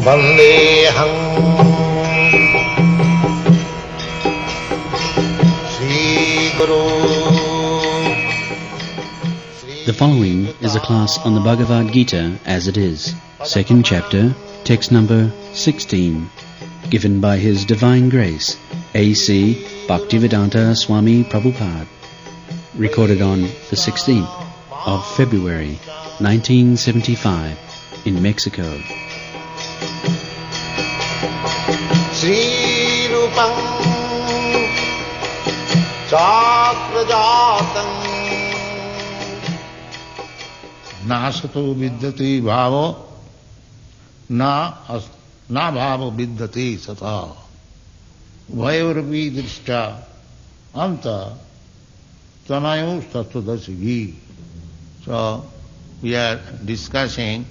Vandeham Sri Guru. The following is a class on the Bhagavad Gita as it is, second chapter, text number 16, given by His Divine Grace, A.C. Bhaktivedanta Swami Prabhupada, recorded on the 16th of February, 1975, in Mexico. Sri Rupam Chakrajatam Nasato vidyati bhavo na bhavo vidyati sata Vayorapi drishta anta tanayos tattvadasivi. So we are discussing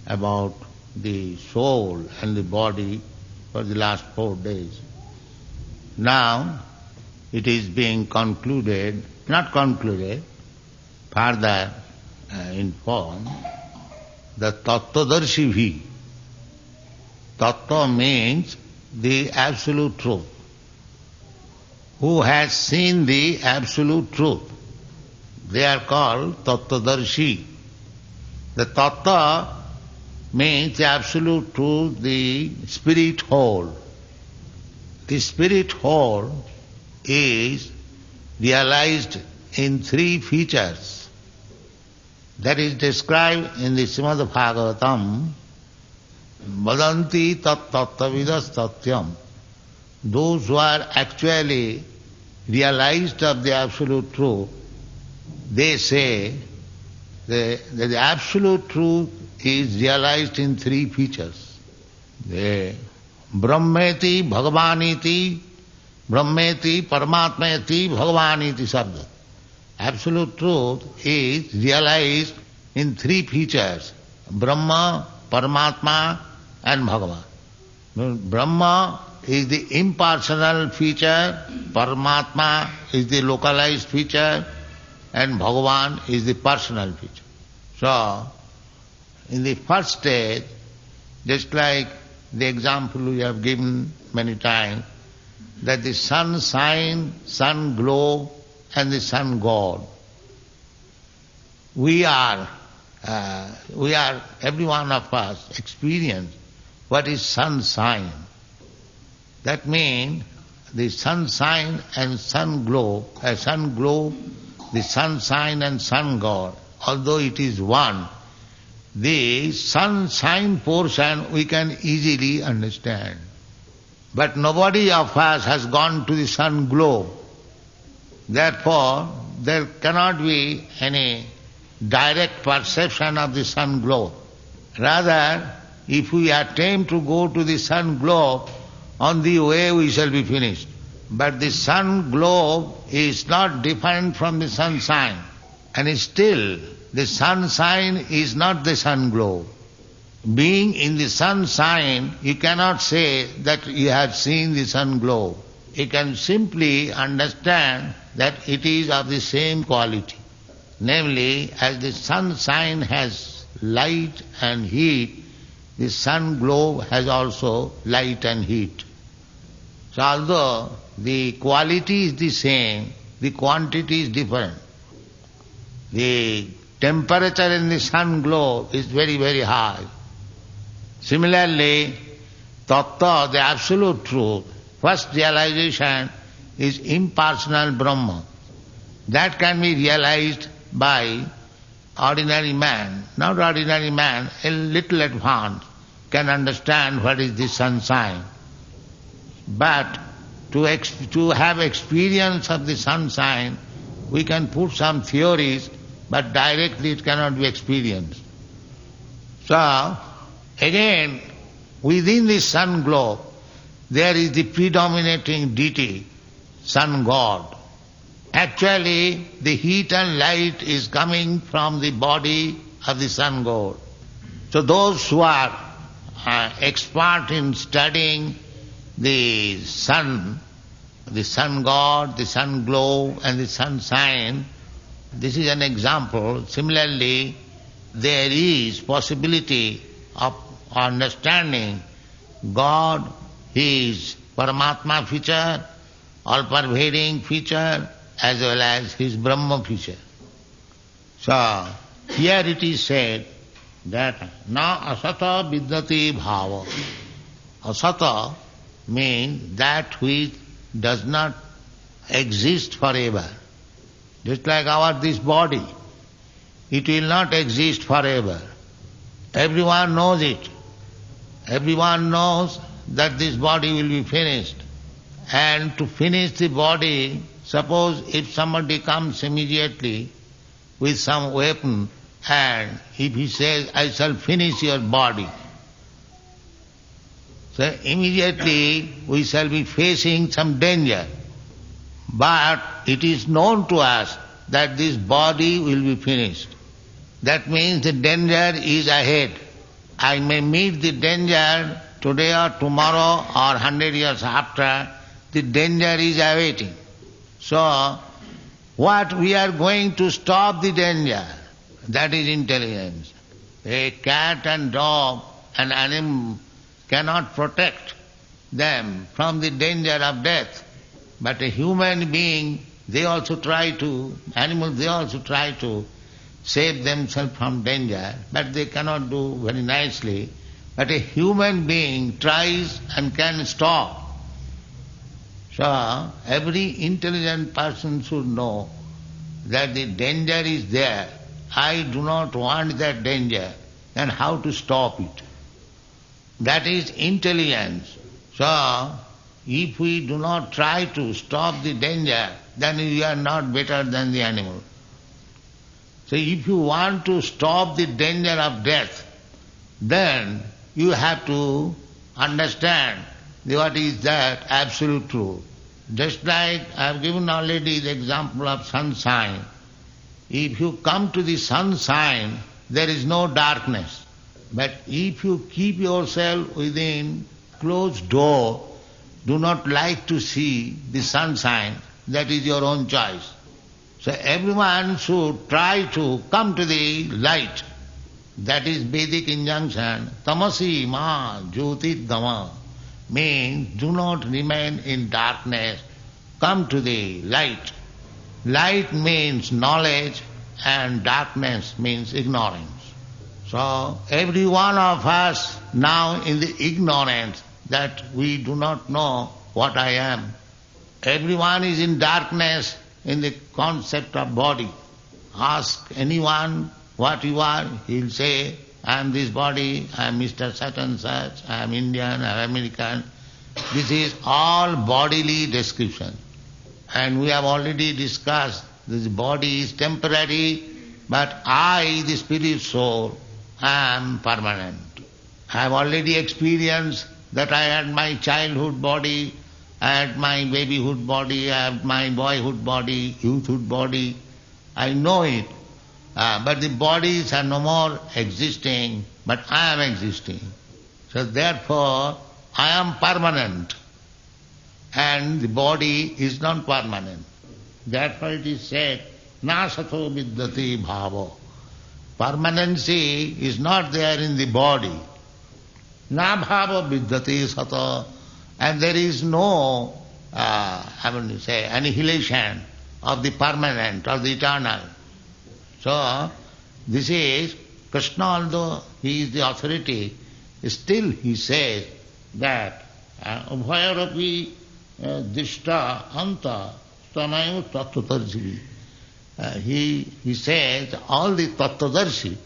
about the soul and the body for the last 4 days. Now it is being concluded, not concluded, further informed, the tattvadarshivi. Tattva means the absolute truth. Who has seen the absolute truth? They are called tattvadarshi. The tattva means the absolute truth, the spirit whole. The spirit whole is realized in 3 features. That is described in the Srimad Bhagavatam, Vadanti tat tattvavidas tatyam. Those who are actually realized of the absolute truth, they say that the absolute truth is realized in 3 features. The Brahmeti Bhagavaniti, Brahmeti Paramatmeti Bhagavaniti Sabda. Absolute truth is realized in 3 features: Brahma, Paramatma and Bhagavan. Brahma is the impersonal feature, Paramatma is the localized feature, and Bhagavan is the personal feature. So, in the first stage, just like the example we have given many times, that the sun shine, sun glow, and the sun god. We are, every one of us experience what is sun shine. That means the sunshine and sun glow, the sunshine and sun god, although it is one, the sunshine portion we can easily understand. But nobody of us has gone to the sun glow. Therefore, there cannot be any direct perception of the sun glow. Rather, if we attempt to go to the sun glow, on the way we shall be finished. But the sun glow is not different from the sunshine. And still, the sunshine is not the sun glow. Being in the sunshine, you cannot say that you have seen the sun glow. You can simply understand that it is of the same quality. Namely, as the sunshine has light and heat, the sun glow has also light and heat. So although the quality is the same, the quantity is different. The temperature in the sun glow is very, very high. Similarly, tattva, the absolute truth, first realization is impersonal Brahma. That can be realized by ordinary man. Not ordinary man, a little advanced, can understand what is the sunshine. But to have experience of the sunshine, we can put some theories, but directly it cannot be experienced. So, again, within the sun glow, there is the predominating deity, sun god. Actually, the heat and light is coming from the body of the sun god. So those who are expert in studying the sun god, the sun glow and the sunshine, this is an example. Similarly, there is possibility of understanding God is Paramatma feature, all-pervading feature, as well as his Brahma feature. So, here it is said that na asata vidyati bhava. Asata means that which does not exist forever. Just like this body, it will not exist forever. Everyone knows it. Everyone knows that this body will be finished. And to finish the body, suppose if somebody comes immediately with some weapon and if he says, I shall finish your body, so immediately we shall be facing some danger. But it is known to us that this body will be finished. That means the danger is ahead. I may meet the danger today or tomorrow or 100 years after. The danger is awaiting. So, what we are going to stop the danger, that is intelligence. A cat and dog and animal cannot protect them from the danger of death. But a human being, animals they also try to save themselves from danger, but they cannot do very nicely. But a human being tries and can stop. So, every intelligent person should know that the danger is there. I do not want that danger, then how to stop it? That is intelligence. So, if we do not try to stop the danger, then we are not better than the animal. So if you want to stop the danger of death, then you have to understand what is that absolute truth. Just like I have given already the example of sunshine. If you come to the sunshine, there is no darkness. But if you keep yourself within closed door, do not like to see the sunshine, that is your own choice. So everyone should try to come to the light. That is Vedic injunction. Tamasi ma jyotit dama means do not remain in darkness, come to the light. Light means knowledge and darkness means ignorance. So every one of us now in the ignorance that we do not know what I am. Everyone is in darkness in the concept of body. Ask anyone what you are, he'll say, I am this body, I am Mr. such and such, I am Indian, I am American. This is all bodily description. And we have already discussed this body is temporary, but I, the spirit soul, am permanent. I have already experienced that I had my childhood body, I had my babyhood body, I had my boyhood body, youthhood body. I know it. But the bodies are no more existing, but I am existing. So therefore, I am permanent. And the body is not permanent. Therefore it is said, na sato vidyati bhavo. Permanency is not there in the body. Na bhava vidyati sato. And there is no, annihilation of the permanent, of the eternal. So, this is, Krishna, although he is the authority, still he says that Ubhayarapi dishta anta tanayu tattvadarshi. He says all the tattvadarshi,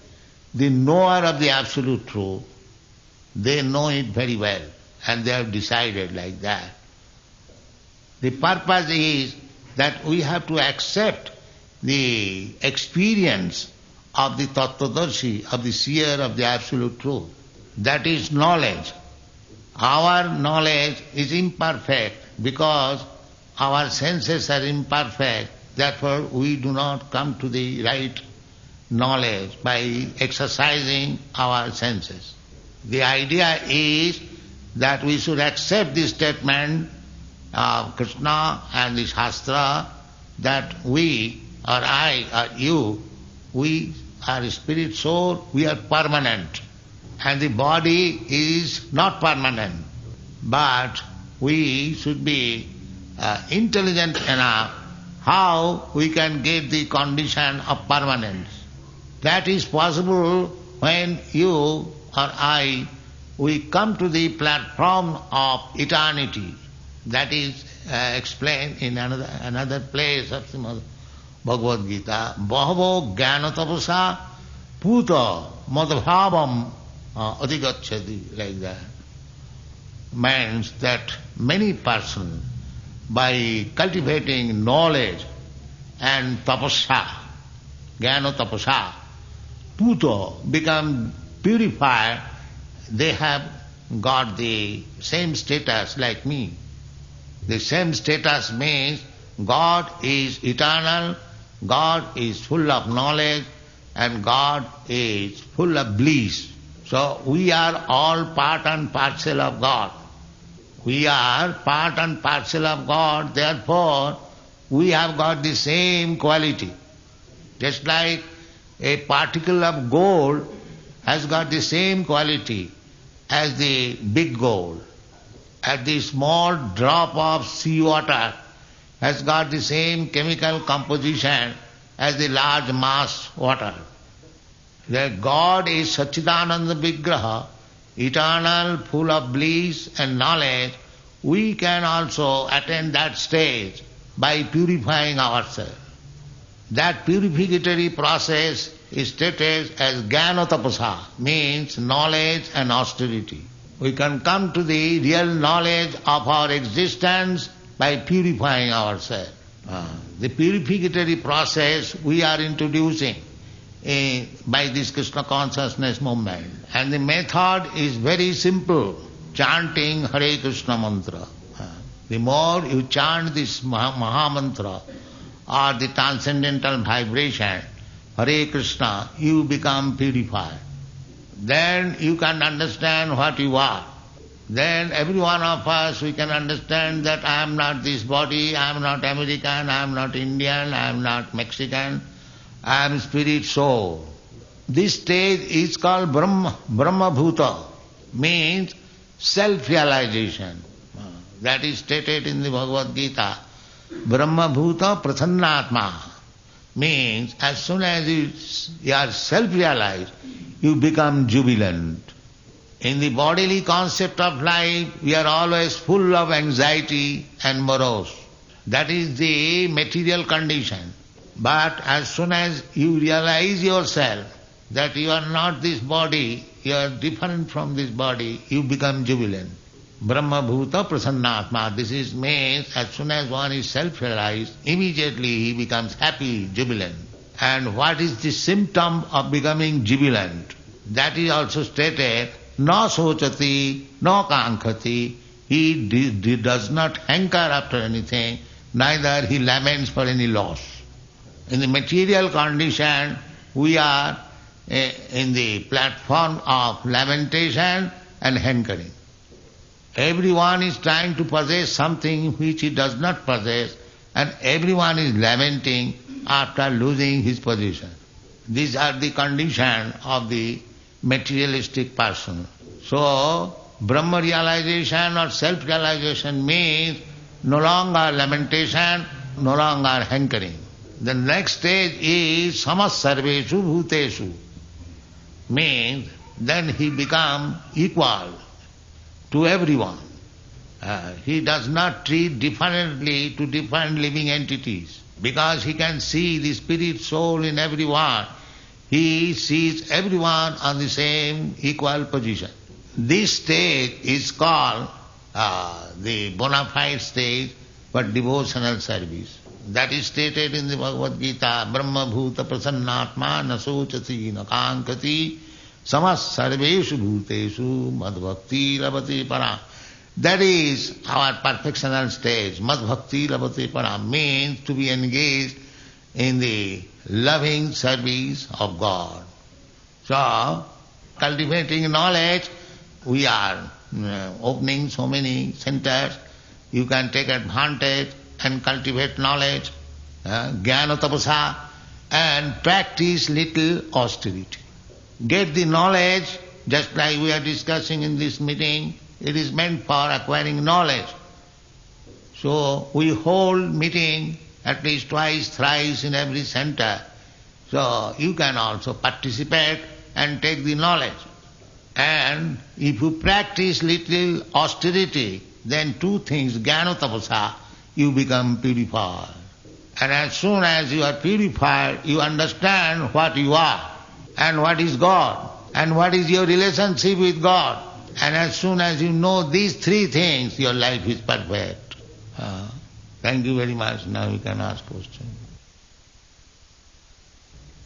the knower of the absolute truth, they know it very well and they have decided like that. The purpose is that we have to accept the experience of the tattvadarshi, of the seer of the absolute truth. That is knowledge. Our knowledge is imperfect because our senses are imperfect. Therefore we do not come to the right knowledge by exercising our senses. The idea is that we should accept this statement of Krishna and the Shastra that we or I or you, we our spirit soul, we are permanent. And the body is not permanent. But we should be intelligent enough how we can get the condition of permanence. That is possible when you or I, we come to the platform of eternity. That is explained in another place of Srimad Bhagavad Gita. Bahavo jnana tapasa puta madbhavam adhigacchati, like that. Means that many persons, by cultivating knowledge and tapasya, jnana tapasa, puta, become purified, they have got the same status like me. The same status means God is eternal, God is full of knowledge, and God is full of bliss. So we are all part and parcel of God. We are part and parcel of God, therefore we have got the same quality. Just like a particle of gold has got the same quality as the big gold. As the small drop of seawater has got the same chemical composition as the large mass water. That God is Satchidananda Vigraha, eternal, full of bliss and knowledge. We can also attain that stage by purifying ourselves. That purificatory process is stated as jnana tapasa, means knowledge and austerity. We can come to the real knowledge of our existence by purifying ourselves. The purificatory process we are introducing by this Krishna consciousness movement. And the method is very simple, chanting Hare Krishna mantra. The more you chant this Maha Mantra or the transcendental vibration, Hare Krishna, you become purified. Then you can understand what you are. Then every one of us, we can understand that I am not this body, I am not American, I am not Indian, I am not Mexican, I am spirit soul. This stage is called Brahma Bhuta, means self-realization. That is stated in the Bhagavad Gita. Brahma Bhuta Prasannatma means as soon as you are self-realized, you become jubilant. In the bodily concept of life, we are always full of anxiety and morose. That is the material condition. But as soon as you realize yourself that you are not this body, you are different from this body, you become jubilant. Brahma Bhuta Prasannatma. This is means as soon as one is self-realized, immediately he becomes happy, jubilant. And what is the symptom of becoming jubilant? That is also stated, na sochati, na kankhati. He does not hanker after anything, neither he laments for any loss. In the material condition, we are in the platform of lamentation and hankering. Everyone is trying to possess something which he does not possess, and everyone is lamenting after losing his position. These are the condition of the materialistic person. So, Brahma realization or self-realization means no longer lamentation, no longer hankering. The next stage is samasarveshu bhuteshu, means then he becomes equal to everyone. He does not treat differently to different living entities, because he can see the spirit soul in everyone. He sees everyone on the same equal position. This stage is called the bona fide stage for devotional service. That is stated in the Bhagavad Gita, Brahma Bhuta Prasannatma na sochati na kankati samas sarveshu bhuteshu madbhakti labati param. That is our perfectional stage. Madbhakti labati param means to be engaged in the loving service of God. So, cultivating knowledge, we are opening so many centers. You can take advantage and cultivate knowledge. Jnana tapasa, and practice little austerity. Get the knowledge, just like we are discussing in this meeting, it is meant for acquiring knowledge. So we hold meeting at least twice, thrice in every center. So you can also participate and take the knowledge. And if you practice little austerity, then two things, jnana tapasa, you become purified. And as soon as you are purified, you understand what you are and what is God and what is your relationship with God. And as soon as you know these three things, your life is perfect. Thank you very much. Now you can ask questions.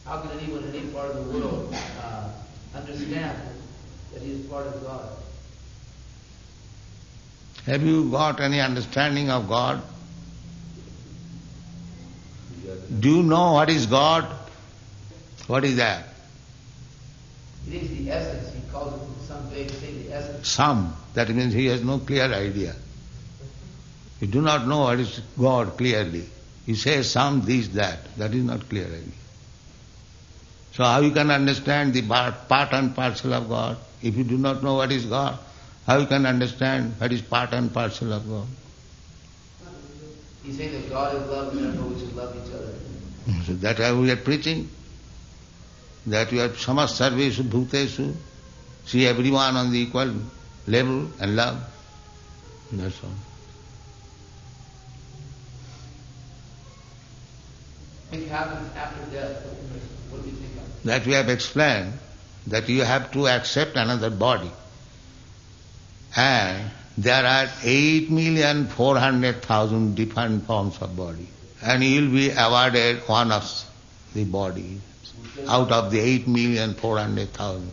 How can anyone in any part of the world understand that he is part of God? Have you got any understanding of God? Do you know what is God? What is that? It is the essence. He calls it some vague thing, the essence. Some. That means he has no clear idea. You do not know what is God clearly. You say some, this, that. That is not clear idea. So how you can understand the part and parcel of God? If you do not know what is God, how you can understand what is part and parcel of God? He's saying that God is love and therefore we should love each other. So that we are preaching. That we are samas sarvesu bhutesu. See everyone on the equal level and love. That's all. What happens after death? What do you think of? That we have explained, that you have to accept another body. And there are 8,400,000 different forms of body. And you will be awarded one of the body out of the 8,400,000.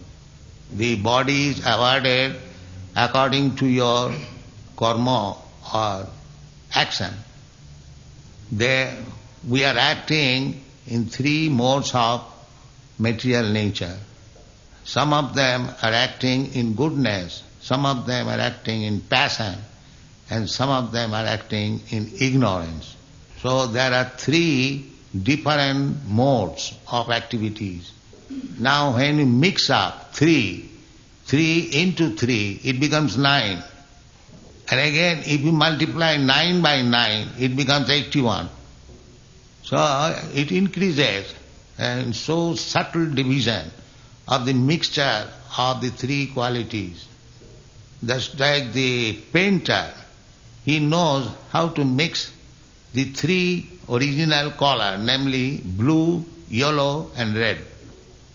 The body is awarded according to your karma or action. We are acting in three modes of material nature. Some of them are acting in goodness, some of them are acting in passion, and some of them are acting in ignorance. So there are three different modes of activities. Now when you mix up three into three, it becomes 9. And again, if you multiply 9 by 9, it becomes 81. So it increases, and so subtle division of the mixture of the three qualities. Just like the painter, he knows how to mix the three original color, namely blue, yellow and red.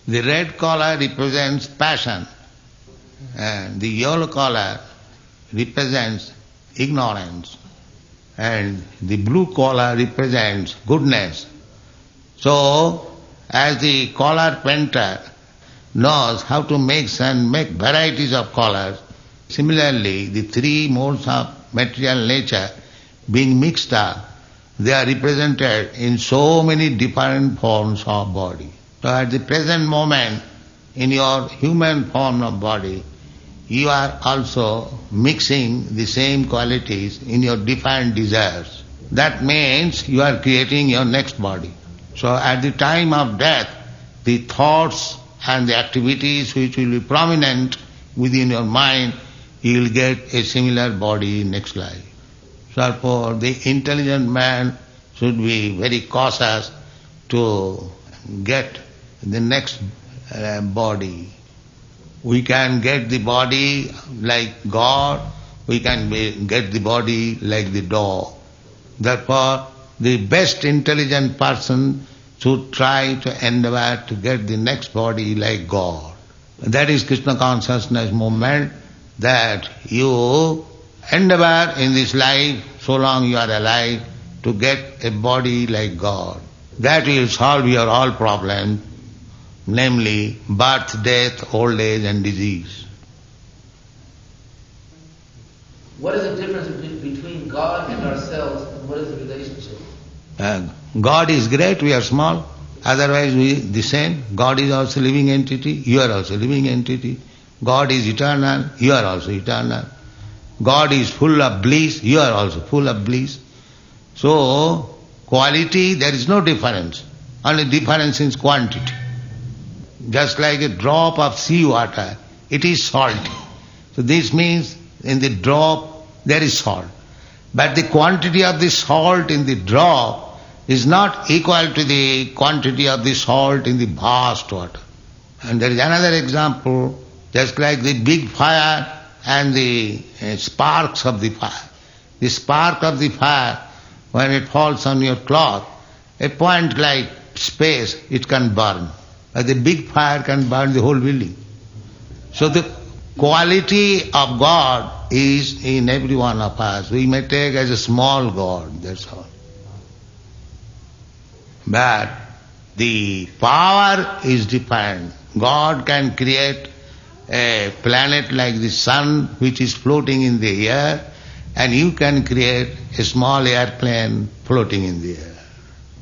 The red color represents passion, and the yellow color represents ignorance, and the blue color represents goodness. So, as the color painter knows how to mix and make varieties of colors, similarly the three modes of material nature being mixed up, they are represented in so many different forms of body. So at the present moment, in your human form of body, you are also mixing the same qualities in your different desires. That means you are creating your next body. So at the time of death, the thoughts and the activities which will be prominent within your mind, you will get a similar body next life. Therefore, the intelligent man should be very cautious to get the next body. We can get the body like God, we can get the body like the dog. Therefore, the best intelligent person should try to endeavor to get the next body like God. That is Krishna consciousness movement, that you endeavor in this life, so long you are alive, to get a body like God. That will solve your all problems, namely birth, death, old age and disease. What is the difference between God and ourselves, and what is the relationship? God is great, we are small. Otherwise we the same. God is also living entity, you are also living entity. God is eternal, you are also eternal. God is full of bliss, you are also full of bliss. So, quality, there is no difference. only difference in quantity. Just like a drop of sea water, it is salty. So this means in the drop there is salt. But the quantity of the salt in the drop is not equal to the quantity of the salt in the vast water. And there is another example, just like the big fire and the sparks of the fire. The spark of the fire, when it falls on your cloth, a point like space, it can burn. But the big fire can burn the whole building. So the quality of God is in every one of us. We may take as a small God, that's all. But the power is different. God can create a planet like the sun which is floating in the air, and you can create a small airplane floating in the air.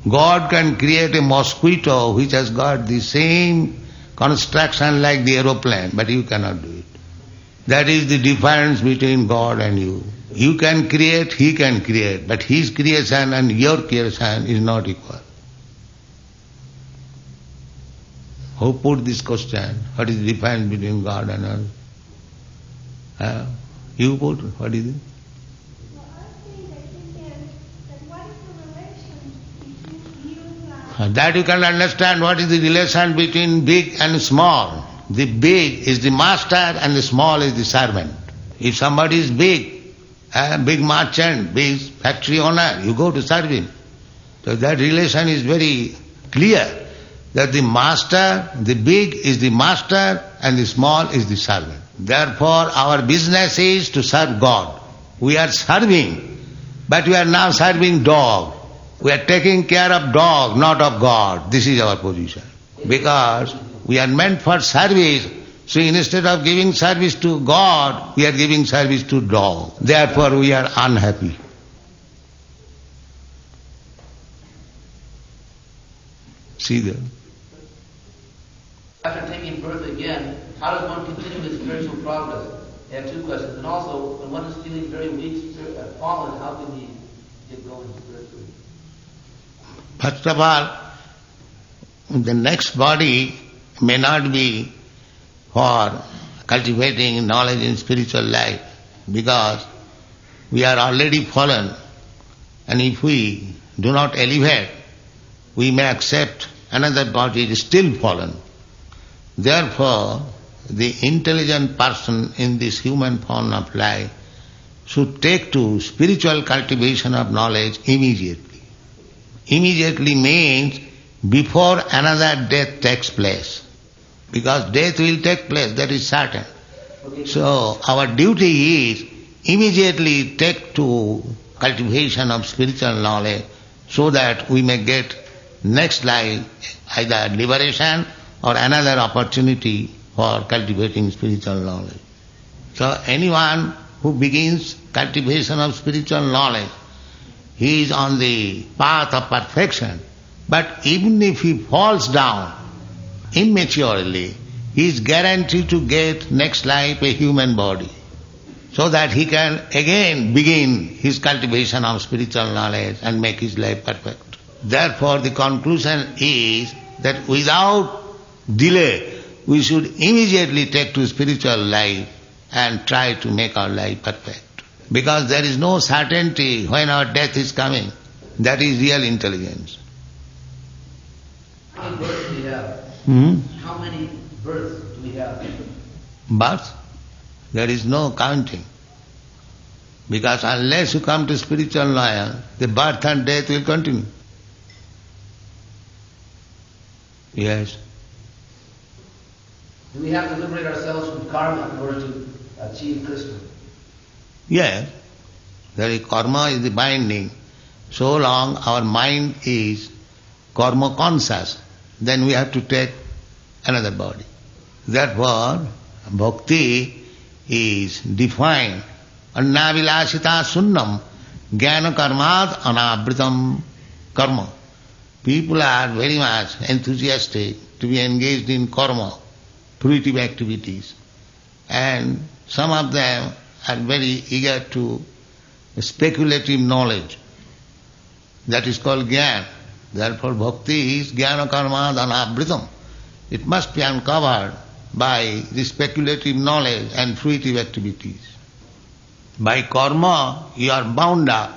God can create a mosquito which has got the same construction like the aeroplane, but you cannot do it. That is the difference between God and you. You can create, He can create, but His creation and your creation is not equal. Who put this question? What is the difference between God and us? You put, what is it? Well, I think that what is the relation between you and That you can understand what is the relation between big and small. The big is the master and the small is the servant. If somebody is big, big merchant, big factory owner, you go to serve him. So that relation is very clear, that the master, the big is the master and the small is the servant. Therefore our business is to serve God. We are serving, but we are now serving dog. We are taking care of dog, not of God. This is our position. Because we are meant for service, so instead of giving service to God, we are giving service to dog. Therefore we are unhappy. See that? After taking birth again, how does one continue his spiritual progress? I have two questions. And also, when one is feeling very weak, fallen, how can he get going spiritually? First of all, the next body may not be for cultivating knowledge in spiritual life, because we are already fallen, and if we do not elevate, we may accept another body is still fallen. Therefore, the intelligent person in this human form of life should take to spiritual cultivation of knowledge immediately. Immediately means before another death takes place. Because death will take place, that is certain. So our duty is immediately take to cultivation of spiritual knowledge, so that we may get next life either liberation or another opportunity for cultivating spiritual knowledge. So anyone who begins cultivation of spiritual knowledge, he is on the path of perfection. But even if he falls down immaturely, he is guaranteed to get next life a human body, so that he can again begin his cultivation of spiritual knowledge and make his life perfect. Therefore the conclusion is that without delay we should immediately take to spiritual life and try to make our life perfect. Because there is no certainty when our death is coming. That is real intelligence. How many births do we have? How many births do we have? Birth? There is no counting. Because unless you come to spiritual knowledge, the birth and death will continue. Yes. Do we have to liberate ourselves from karma in order to achieve Krishna? Yes. The karma is the binding. So long our mind is karma conscious, then we have to take another body. Therefore, bhakti is defined. Annavilasita sunnam jnana karmat anavritam karma. People are very much enthusiastic to be engaged in karma, fruitive activities. And some of them are very eager to speculative knowledge. That is called jnana. Therefore bhakti is jnana karma dhanavritam. It must be uncovered by the speculative knowledge and fruitive activities. By karma you are bound up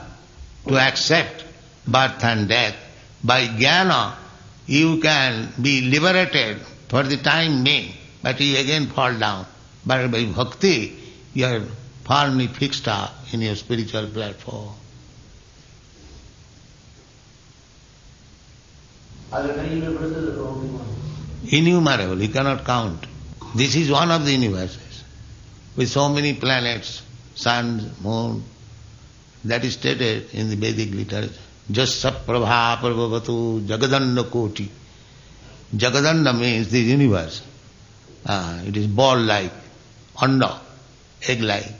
to accept birth and death. By jnana you can be liberated for the time being, but you again fall down. But by bhakti you are firmly fixed up in your spiritual platform. Are there many universes or only one? Innumerable, you cannot count. This is one of the universes, with so many planets, sun, moon. That is stated in the Vedic literature. Jasya prabha prabhavatu jagadanda koti. Jagadanda means the universe. It is ball-like, anda, egg-like.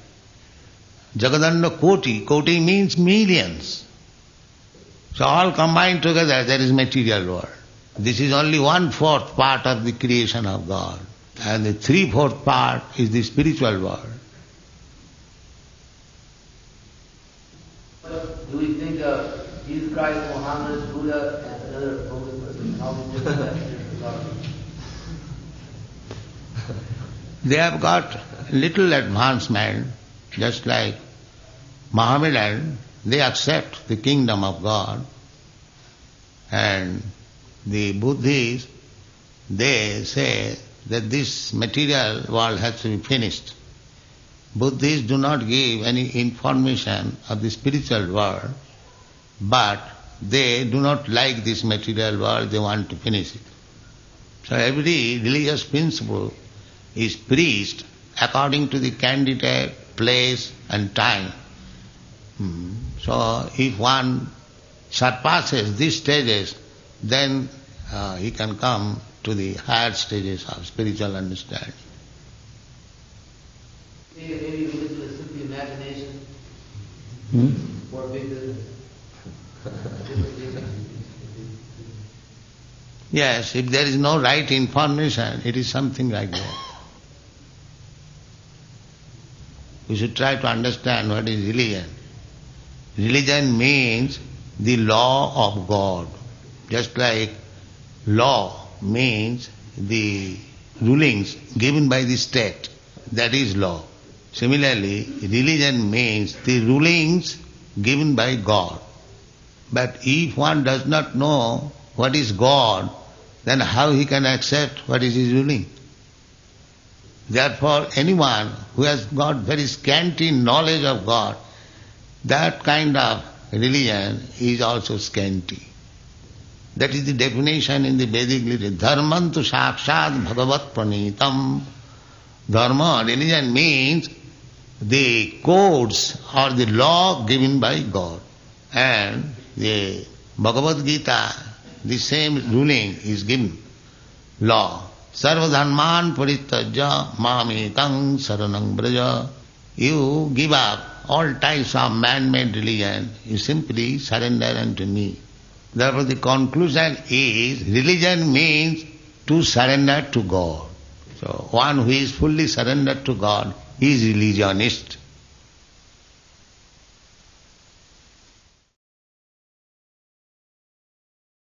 Jagadanda koti. Koti means millions. So all combined together there is material world. This is only 1/4 part of the creation of God. And the 3/4 part is the spiritual world. Do we think of Jesus Christ, Muhammad, Buddha, and another holy person? How we different that? They have got little advancement, just like Mohammedan, they accept the kingdom of God, and the Buddhists, they say that this material world has to be finished. Buddhists do not give any information of the spiritual world, but they do not like this material world, they want to finish it. So every religious principle is preached according to the candidate, place and time. So if one surpasses these stages, then he can come to the higher stages of spiritual understanding. Maybe religion is simply imagination or big business. Yes, if there is no right information, it is something like that. We should try to understand what is religion. Religion means the law of God. Just like law means the rulings given by the state, that is law. Similarly, religion means the rulings given by God. But if one does not know what is God, then how he can accept what is his ruling? Therefore, anyone who has got very scanty knowledge of God, that kind of religion is also scanty. That is the definition in the Vedic literature. Dharmantu sakshat bhagavat pranitam. Dharma, religion means the codes or the law given by God. And the Bhagavad Gita, the same ruling is given. Law. Sarva dharman parityajya mamekang saranang braja. You give up all types of man-made religion, you simply surrender unto me. Therefore the conclusion is, religion means to surrender to God. So one who is fully surrendered to God is religionist.